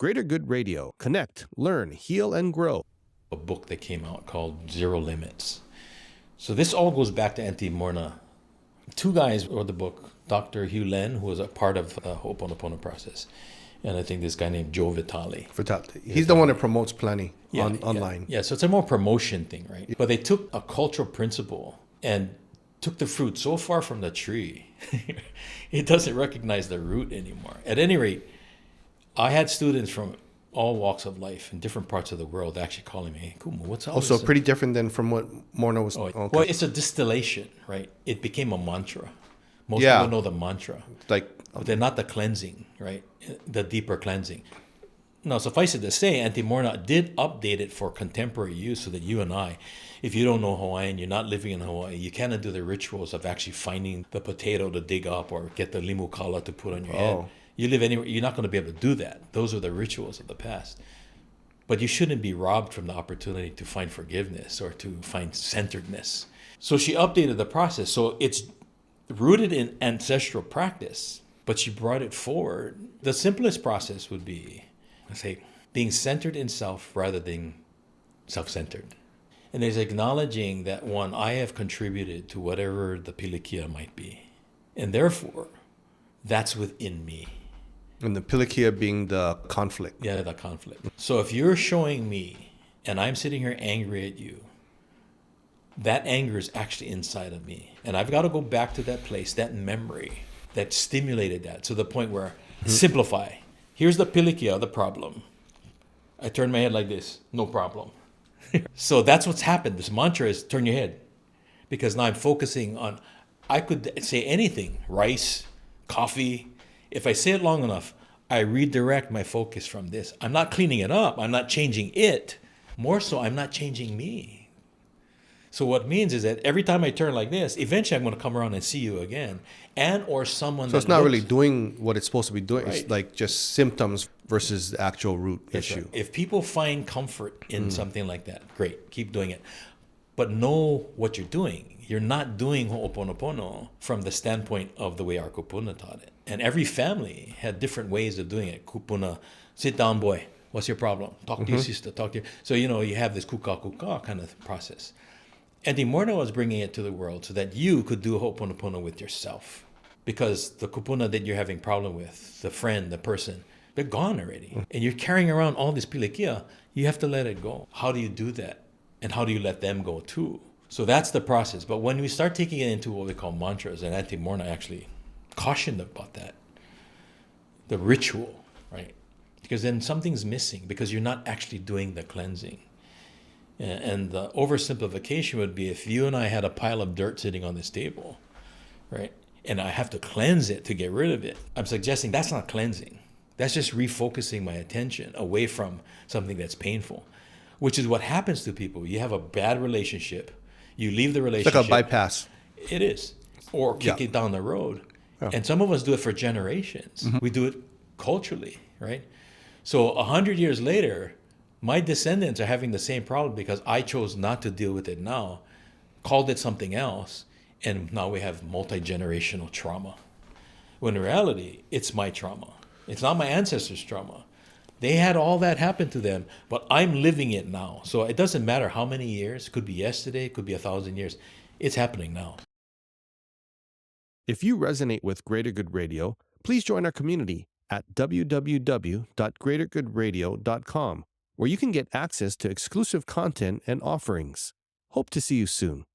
Greater Good Radio. Connect, learn, heal, and grow. A book that came out called Zero Limits. So this all goes back to Auntie Morrnah. Two guys wrote the book, Dr. Hugh Len, who was a part of the Ho'oponopono process, and I think this guy named Joe Vitale. He's the one that promotes plenty online. Yeah, so it's a more promotion thing, right? But they took a cultural principle and took the fruit so far from the tree, it doesn't recognize the root anymore. At any rate, I had students from all walks of life in different parts of the world actually calling me, "Hey, Kumu, what's all Also this?" pretty different than from what Morrnah was. Okay. Well, it's a distillation, right? It became a mantra. Most people know the mantra. But they're not the cleansing, right? The deeper cleansing. Now, suffice it to say, Auntie Morrnah did update it for contemporary use so that you and I, if you don't know Hawaiian, you're not living in Hawaii, you cannot do the rituals of actually finding the potato to dig up or get the limu kala to put on your head. You live anywhere, you're not going to be able to do that. Those are the rituals of the past. But you shouldn't be robbed from the opportunity to find forgiveness or to find centeredness. So she updated the process. So it's rooted in ancestral practice, but she brought it forward. The simplest process would be, let's say, being centered in self rather than self-centered. And there's acknowledging that, one, I have contributed to whatever the pilikia might be. And therefore, that's within me. And the pilikia being the conflict. Yeah, the conflict. So if you're showing me and I'm sitting here angry at you, that anger is actually inside of me. And I've got to go back to that place, that memory that stimulated that, to the point where, simplify. Here's the pilikia, the problem. I turn my head like this, no problem. So that's what's happened. This mantra is turn your head. Because now I'm focusing on, I could say anything, rice, coffee. If I say it long enough, I redirect my focus from this. I'm not cleaning it up. I'm not changing it. More so, I'm not changing me. So what it means is that every time I turn like this, eventually I'm going to come around and see you again. And or someone So it's not really doing what it's supposed to be doing. Right. It's like just symptoms versus the actual root issue. Right. If people find comfort in something like that, great, keep doing it. But know what you're doing. You're not doing Ho'oponopono from the standpoint of the way our kupuna taught it. And every family had different ways of doing it. Kupuna, sit down, boy. What's your problem? Talk to your sister. Talk to your... So, you have this kuka kind of process. Auntie Morrnah was bringing it to the world so that you could do Ho'oponopono with yourself. Because the kupuna that you're having problem with, the friend, the person, they're gone already. And you're carrying around all this pilikia. You have to let it go. How do you do that? And how do you let them go too? So that's the process. But when we start taking it into what we call mantras, and Auntie Morrnah actually cautioned about that, the ritual, right? Because then something's missing because you're not actually doing the cleansing. And the oversimplification would be if you and I had a pile of dirt sitting on this table, right? And I have to cleanse it to get rid of it. I'm suggesting that's not cleansing. That's just refocusing my attention away from something that's painful, which is what happens to people. You have a bad relationship. You leave the relationship. It's like a bypass. It is. Or kick it down the road. Yeah. And some of us do it for generations. We do it culturally, right? So 100 years later, my descendants are having the same problem because I chose not to deal with it now, called it something else, and now we have multi-generational trauma. When in reality, it's my trauma. It's not my ancestors' trauma. They had all that happen to them, but I'm living it now. So it doesn't matter how many years. It could be yesterday, it could be 1,000 years. It's happening now. If you resonate with Greater Good Radio, please join our community at www.greatergoodradio.com, where you can get access to exclusive content and offerings. Hope to see you soon.